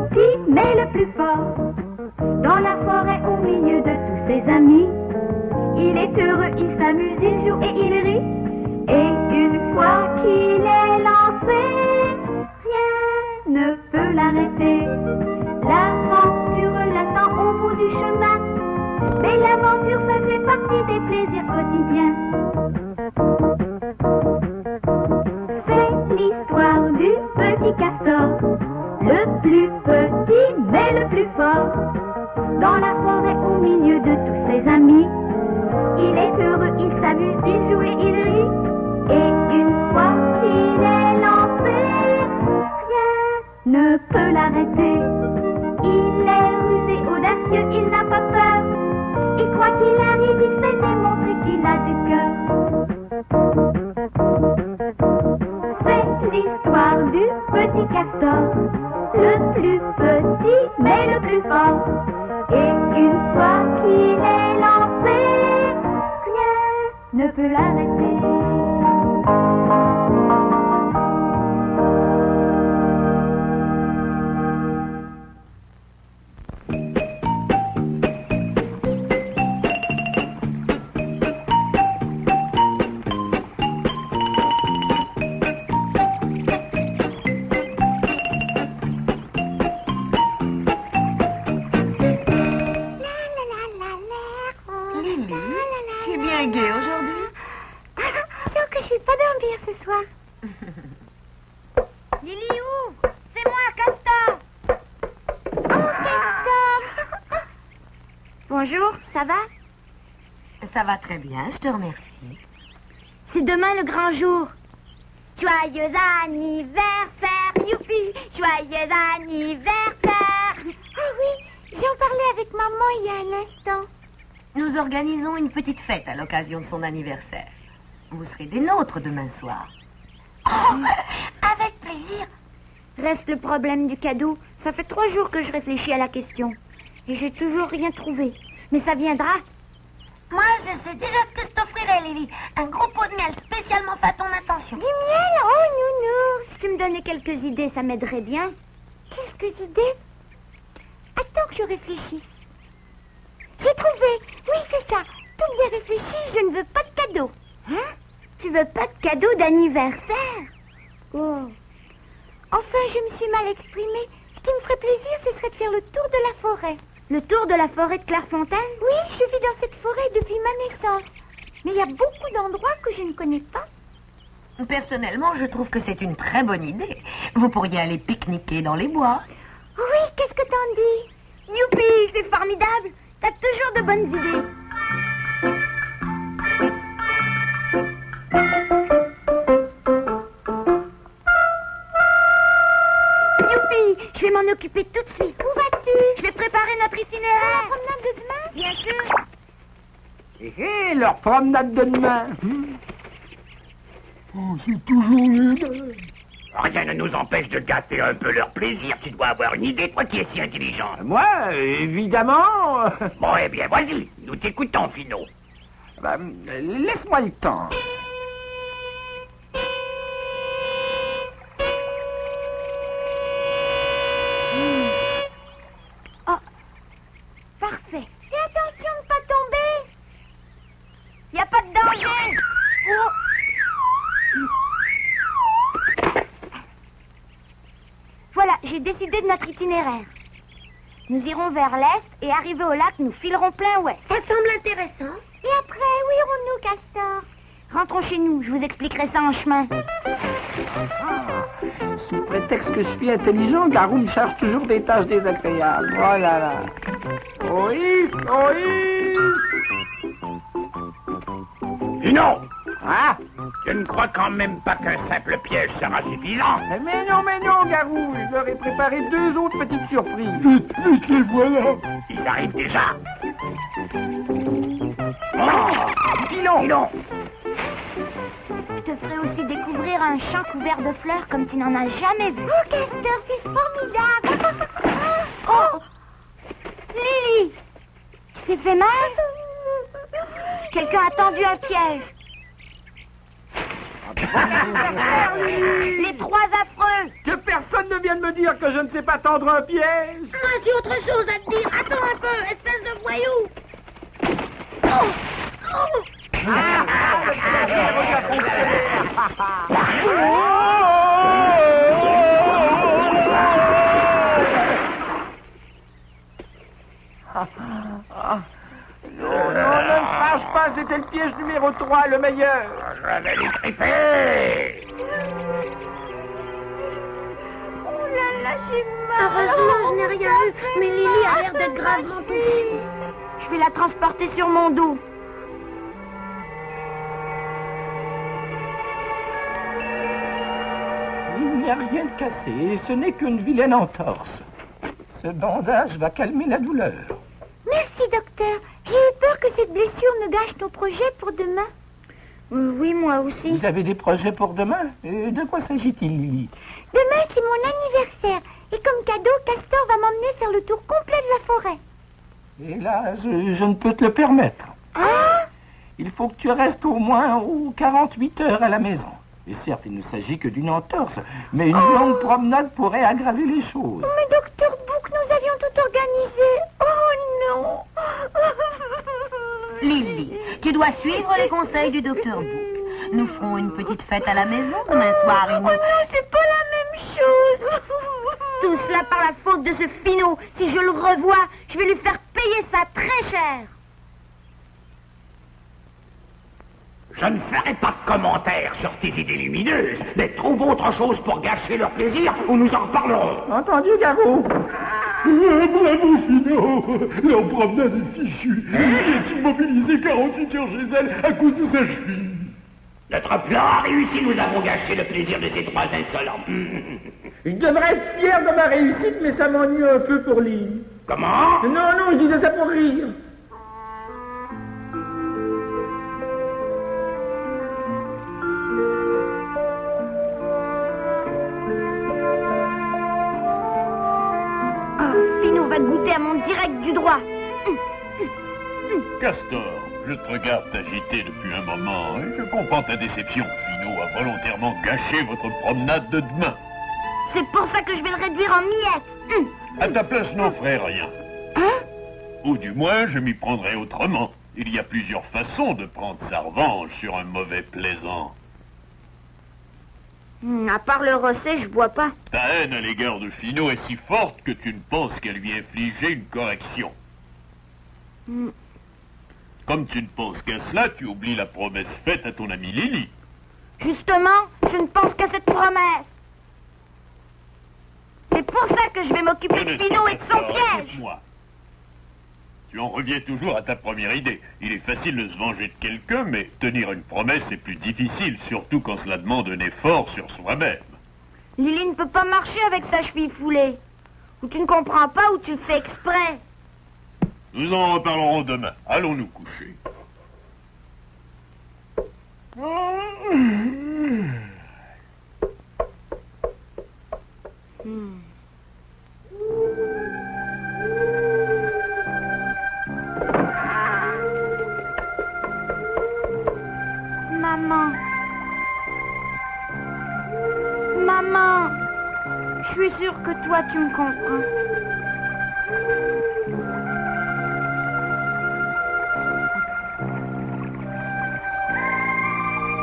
petit, mais le plus fort. Dans la forêt, au milieu de tous ses amis, il est heureux, il s'amuse, il joue et il rit. Et une fois qu'il est lancé, rien ne peut l'arrêter. L'aventure l'attend au bout du chemin, mais l'aventure, ça fait partie des plaisirs quotidiens. C'est l'histoire du petit castor, le plus petit mais le plus fort. Dans la forêt, au milieu de tous ses amis, il est heureux, il s'amuse, il joue et il rit. Et une fois qu'il est lancé, rien ne peut l'arrêter. Il est rusé, audacieux, il n'a pas peur. Et quoi qu'il arrive, il sait démontrer qu'il a du cœur. C'est l'histoire du petit castor, le plus petit mais le plus fort. Et une fois qu'il est lancé, rien ne peut l'arrêter. Bonjour, ça va? Ça va très bien, je te remercie. C'est demain le grand jour. Joyeux anniversaire, youpi! Joyeux anniversaire! Ah oui, j'en parlais avec maman il y a un instant. Nous organisons une petite fête à l'occasion de son anniversaire. Vous serez des nôtres demain soir. Oh, avec plaisir. Reste le problème du cadeau. Ça fait 3 jours que je réfléchis à la question. Et j'ai toujours rien trouvé. Mais ça viendra. Moi, je sais déjà ce que je t'offrirai, Lily. Un gros pot de miel spécialement fait à ton attention. Du miel? Oh, nounou. Si tu me donnais quelques idées, ça m'aiderait bien. Quelques idées? Attends que je réfléchisse. J'ai trouvé. Oui, c'est ça. Tout bien réfléchi, je ne veux pas de cadeau. Hein? Tu veux pas de cadeau d'anniversaire? Oh. Enfin, je me suis mal exprimée. Ce qui me ferait plaisir, ce serait de faire le tour de la forêt. Le tour de la forêt de Clairefontaine? Oui, je vis dans cette forêt depuis ma naissance. Mais il y a beaucoup d'endroits que je ne connais pas. Personnellement, je trouve que c'est une très bonne idée. Vous pourriez aller pique-niquer dans les bois. Oui, qu'est-ce que t'en dis? Youpi, c'est formidable. T'as toujours de bonnes idées. Youpi, je vais m'en occuper tout de suite. Où vas-tu? Je vais préparer notre itinéraire. La promenade de demain? Bien sûr. Hé, leur promenade de demain. Oh, c'est toujours les... Rien ne nous empêche de gâter un peu leur plaisir. Tu dois avoir une idée, toi qui es si intelligent. Moi, évidemment. Bon, eh bien, vas-y, nous t'écoutons, Finot. Laisse-moi le temps. Oh, parfait. Fais attention de ne pas tomber. Il n'y a pas de danger. Oh. Voilà, j'ai décidé de notre itinéraire. Nous irons vers l'est et arrivé au lac, nous filerons plein ouest. Ça semble intéressant. Et après, où irons-nous, Castor? Rentrons chez nous, je vous expliquerai ça en chemin. Sous prétexte que je suis intelligent, Garou me cherche toujours des tâches désagréables. Oh là là. Oïs, oïs. Finot! Ah? Je ne crois quand même pas qu'un simple piège sera suffisant. Mais non, Garou. Je leur ai préparé 2 autres petites surprises. Vite, les voilà. Ils arrivent déjà. Oh! Filon! Je te ferai aussi découvrir un champ couvert de fleurs comme tu n'en as jamais vu. Oh, Castor, c'est formidable. Oh! Lily! Tu t'es fait mal? Quelqu'un a tendu un piège. Les trois affreux. Que personne ne vienne me dire que je ne sais pas tendre un piège. Moi, j'ai autre chose à te dire. Attends un peu, espèce de voyou. Non, ne me fâche pas, c'était le piège numéro 3, le meilleur. Je vais les griffer. Oh là là, j'ai mal. Heureusement, je n'ai rien vu, mais Lily a l'air d'être gravement touchée. Je vais la transporter sur mon dos. Il n'y a rien de cassé, ce n'est qu'une vilaine entorse. Ce bandage va calmer la douleur. Merci, docteur. J'ai eu peur que cette blessure ne gâche nos projets pour demain. Oui, moi aussi. Vous avez des projets pour demain? De quoi s'agit-il, Lily? Demain, c'est mon anniversaire. Et comme cadeau, Castor va m'emmener faire le tour complet de la forêt. Hélas, je ne peux te le permettre. Ah! Il faut que tu restes au moins 48 heures à la maison. Et certes, il ne s'agit que d'une entorse, mais une longue promenade pourrait aggraver les choses. Mais docteur Book, nous avions tout organisé. Oh non! Lily, tu dois suivre les conseils du docteur Book. Nous ferons une petite fête à la maison demain soir. Oh non, c'est pas la même chose. Tout cela par la faute de ce Finot. Si je le revois, je vais lui faire payer ça très cher. Je ne ferai pas de commentaires sur tes idées lumineuses, mais trouve autre chose pour gâcher leur plaisir ou nous en reparlerons. Entendu, Garou? Bravo, Finot. Leur promenade est fichue. Il est immobilisé 48 heures chez elle à cause de sa cheville. Notre plan a réussi, nous avons gâché le plaisir de ces trois insolents. Je devrais être fier de ma réussite, mais ça m'ennuie un peu pour Lily. Comment? Non, je disais ça pour rire. Finot va goûter à mon direct du droit. Castor, je te regarde t'agiter depuis un moment et je comprends ta déception. Finot a volontairement gâché votre promenade de demain. C'est pour ça que je vais le réduire en miettes. À ta place, je n'en ferai rien. Hein? Ou du moins, je m'y prendrai autrement. Il y a plusieurs façons de prendre sa revanche sur un mauvais plaisant. À part le rosset, je bois pas. Ta haine à l'égard de Finot est si forte que tu ne penses qu'à lui infliger une correction. Comme tu ne penses qu'à cela, tu oublies la promesse faite à ton amie Lily. Justement, je ne pense qu'à cette promesse. C'est pour ça que je vais m'occuper de Finot et de son piège. Écoute-moi. Tu en reviens toujours à ta première idée. Il est facile de se venger de quelqu'un, mais tenir une promesse est plus difficile, surtout quand cela demande un effort sur soi-même. Lily ne peut pas marcher avec sa cheville foulée. Ou tu ne comprends pas, ou tu le fais exprès. Nous en reparlerons demain. Allons nous coucher. Maman, je suis sûre que toi tu me comprends.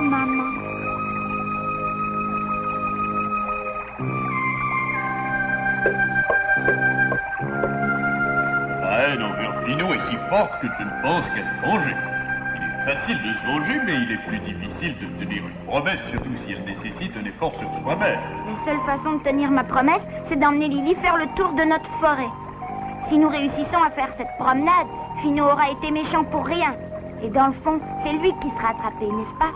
Maman. Ta haine envers Finot est si forte que tu ne penses qu'à te venger. Il est facile de se venger, mais il est plus difficile de tenir une promesse, surtout si elle nécessite un effort sur soi-même. La seule façon de tenir ma promesse, c'est d'emmener Lily faire le tour de notre forêt. Si nous réussissons à faire cette promenade, Finot aura été méchant pour rien. Et dans le fond, c'est lui qui sera attrapé, n'est-ce pas?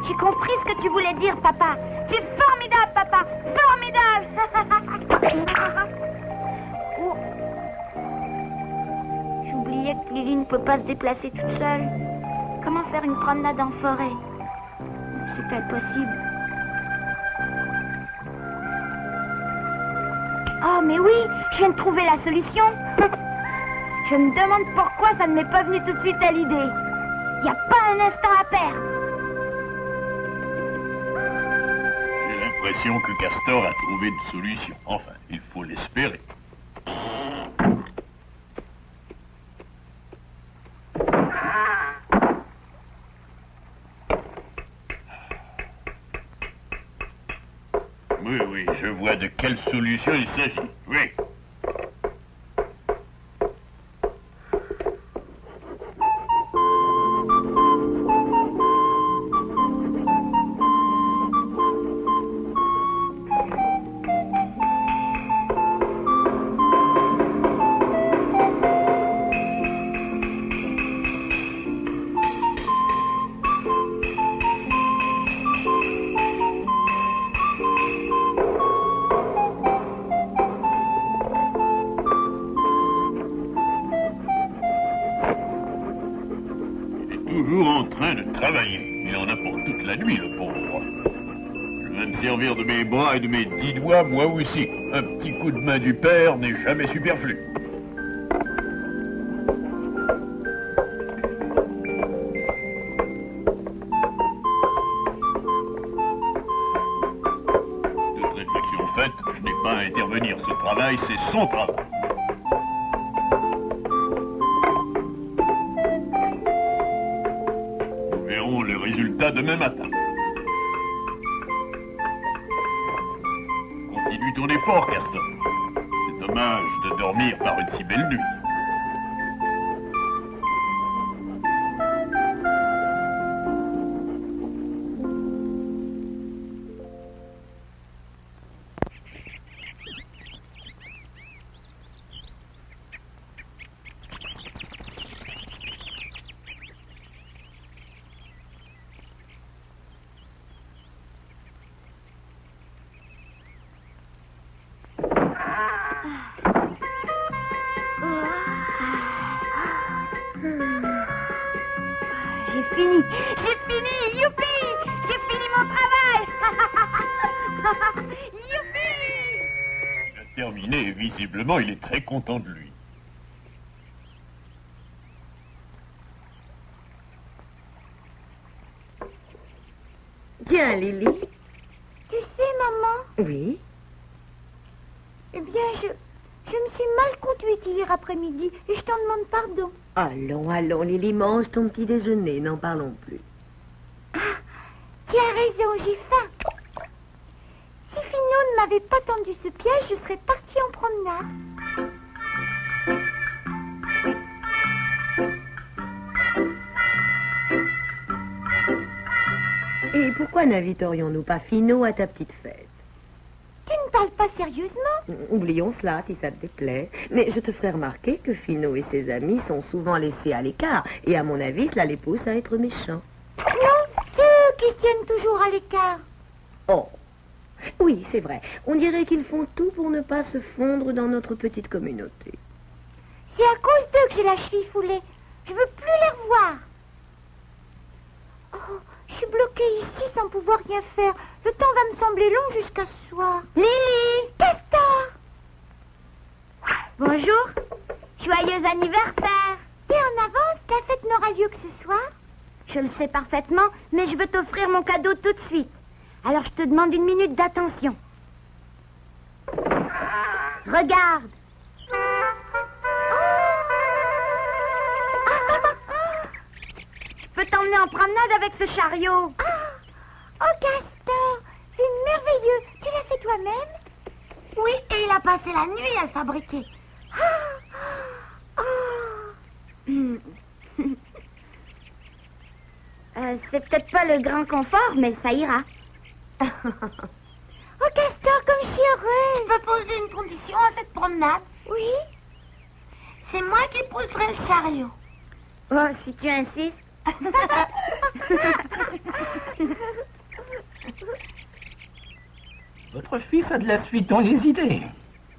J'ai compris ce que tu voulais dire, papa. Tu es formidable, papa. Formidable. Oh. J'oubliais que Lily ne peut pas se déplacer toute seule. Comment faire une promenade en forêt? C'est impossible. Oh, mais oui, je viens de trouver la solution. Je me demande pourquoi ça ne m'est pas venu tout de suite à l'idée. Il n'y a pas un instant à perdre. l'impression que Castor a trouvé une solution. Enfin, il faut l'espérer. Oui, je vois de quelle solution il s'agit. Oui. Toujours en train de travailler. Il en a pour toute la nuit, le pauvre. Je vais me servir de mes bras et de mes 10 doigts, moi aussi. Un petit coup de main du père n'est jamais superflu. Toute réflexion faite, je n'ai pas à intervenir. Ce travail, c'est son travail. Le résultat demain matin. Continue ton effort, Castor. C'est dommage de dormir par une si belle nuit. J'ai fini, youpi! J'ai fini mon travail! Youpi! Il a terminé et visiblement il est très content de lui. Tiens, Lily. Tu sais, maman, Oui. eh bien, je me suis mal conduite hier après-midi et je t'en demande pardon. Allons, Lily, mange ton petit déjeuner, n'en parlons plus. Ah, tu as raison, j'ai faim. Si Finot ne m'avait pas tendu ce piège, je serais partie en promenade. Et pourquoi n'inviterions-nous pas Finot à ta petite fête? Tu ne parles pas sérieusement? Oublions cela, si ça te déplaît. Mais je te ferai remarquer que Finot et ses amis sont souvent laissés à l'écart. Et à mon avis, cela les pousse à être méchants. Non, c'est eux qui se tiennent toujours à l'écart. Oh, oui, c'est vrai. On dirait qu'ils font tout pour ne pas se fondre dans notre petite communauté. C'est à cause d'eux que j'ai la cheville foulée. Je veux plus les revoir. Oh, je suis bloquée ici sans pouvoir rien faire. Le temps va me sembler long jusqu'à ce soir. Lily! Castor! Bonjour. Joyeux anniversaire. T'es en avance, la fête n'aura lieu que ce soir? Je le sais parfaitement, mais je veux t'offrir mon cadeau tout de suite. Alors je te demande 1 minute d'attention. Regarde. Je peux t'emmener en promenade avec ce chariot. Oh, Castor, c'est merveilleux. Tu l'as fait toi-même? Oui, et il a passé la nuit à le fabriquer. C'est peut-être pas le grand confort, mais ça ira. Oh, Castor, comme je suis heureuse. Je peux poser une condition à cette promenade? Oui. C'est moi qui pousserai le chariot. Oh, si tu insistes. Votre fils a de la suite dans les idées.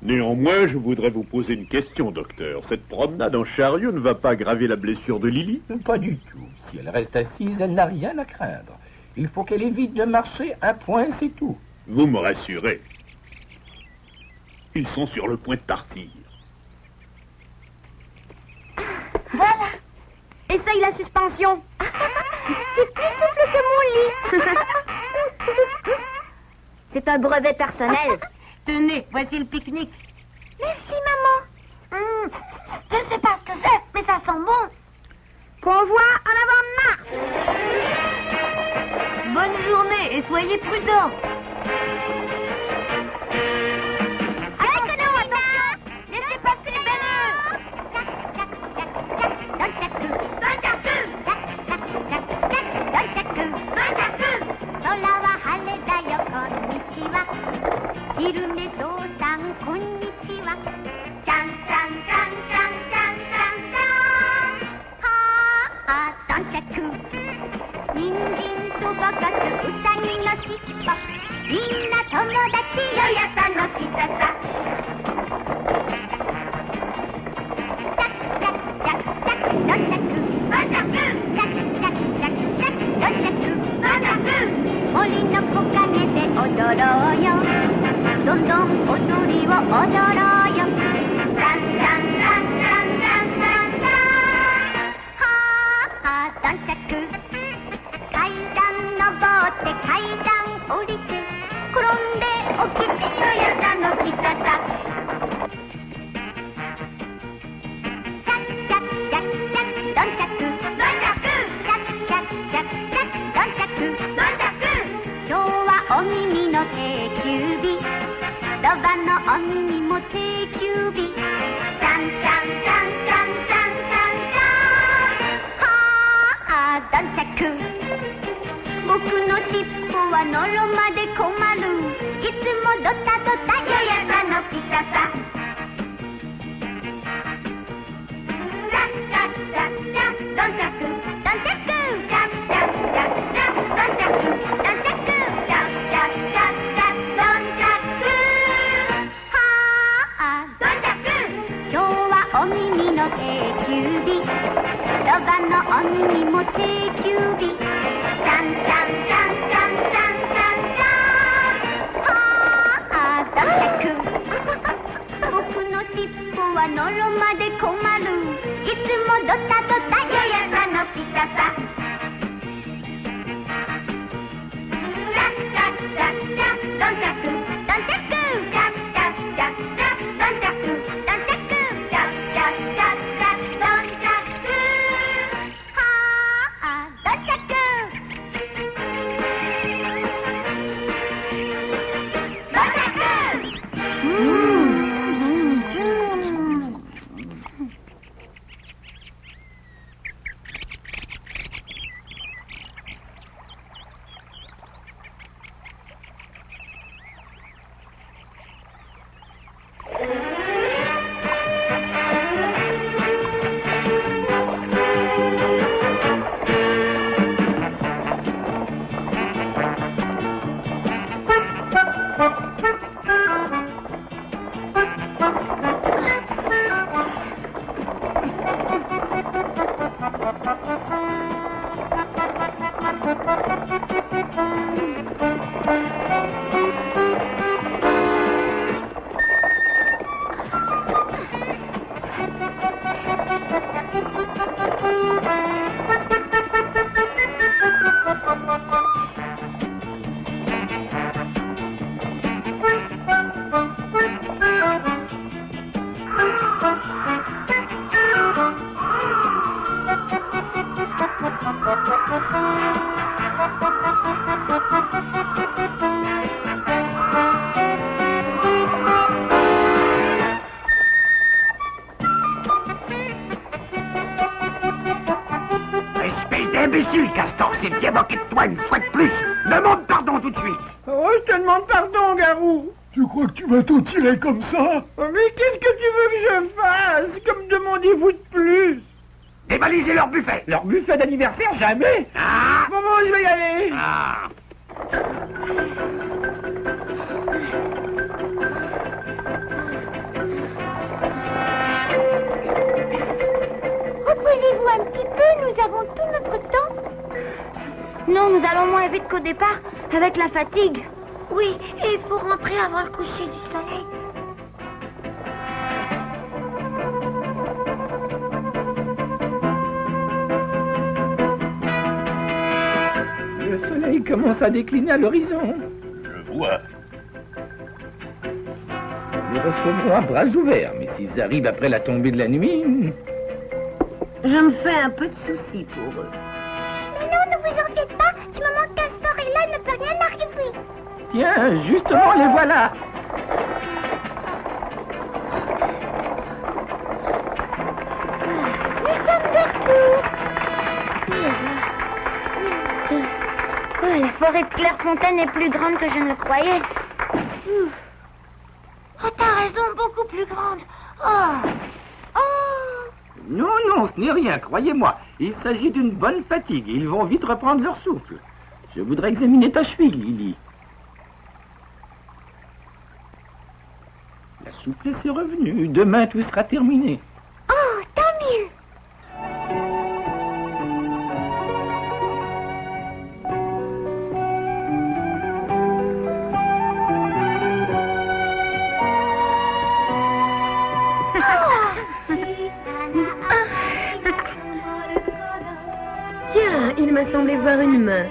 Néanmoins, je voudrais vous poser une question, docteur. Cette promenade en chariot ne va pas aggraver la blessure de Lily? Pas du tout. Si elle reste assise, elle n'a rien à craindre. Il faut qu'elle évite de marcher un point, c'est tout. Vous me rassurez. Ils sont sur le point de partir. Voilà. Essaye la suspension. C'est plus souple que mon lit. C'est un brevet personnel. Tenez, voici le pique-nique. Merci, maman. Je ne sais pas ce que c'est, mais ça sent bon. Convoi en avant-marche. Bonne journée et soyez prudents. Allez, Cono, attention. Laissez passer les banneurs. Imbécile, Castor, c'est bien moqué de toi une fois de plus. Demande pardon tout de suite. Oh, je te demande pardon, Garou. Tu crois que tu vas t'en tirer comme ça? Mais qu'est-ce que tu veux que je fasse? Comme demandez-vous de plus? Dévaliser leur buffet. Leur buffet d'anniversaire, jamais. Ah. Bon, je vais y aller. Ah. Reposez-vous un petit peu, nous avons tout notre temps. Non, nous allons moins vite qu'au départ, avec la fatigue. Oui, et il faut rentrer avant le coucher du soleil. Le soleil commence à décliner à l'horizon. Je vois. recevront à bras ouverts. Mais s'ils arrivent après la tombée de la nuit... Je me fais un peu de soucis pour eux. Mais non, ne vous en faites pas. Du moment qu'un sort est là, il ne peut rien arriver. Tiens, justement, les voilà. Nous sommes de retour. Oh, la forêt de Clairefontaine est plus grande que je ne le croyais. Oh, t'as raison, beaucoup plus grande. Oh. Non, non, ce n'est rien, croyez-moi. Il s'agit d'une bonne fatigue et ils vont vite reprendre leur souffle. Je voudrais examiner ta cheville, Lily. La souplesse est revenue. Demain, tout sera terminé. Oh, tant mieux. Tiens, il m'a semblé voir une main.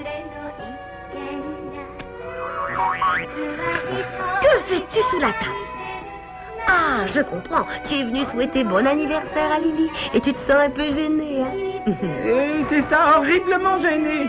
Que fais-tu sous la table? Ah, je comprends. Tu es venu souhaiter bon anniversaire à Lily et tu te sens un peu gêné, hein? Et c'est ça, horriblement gêné.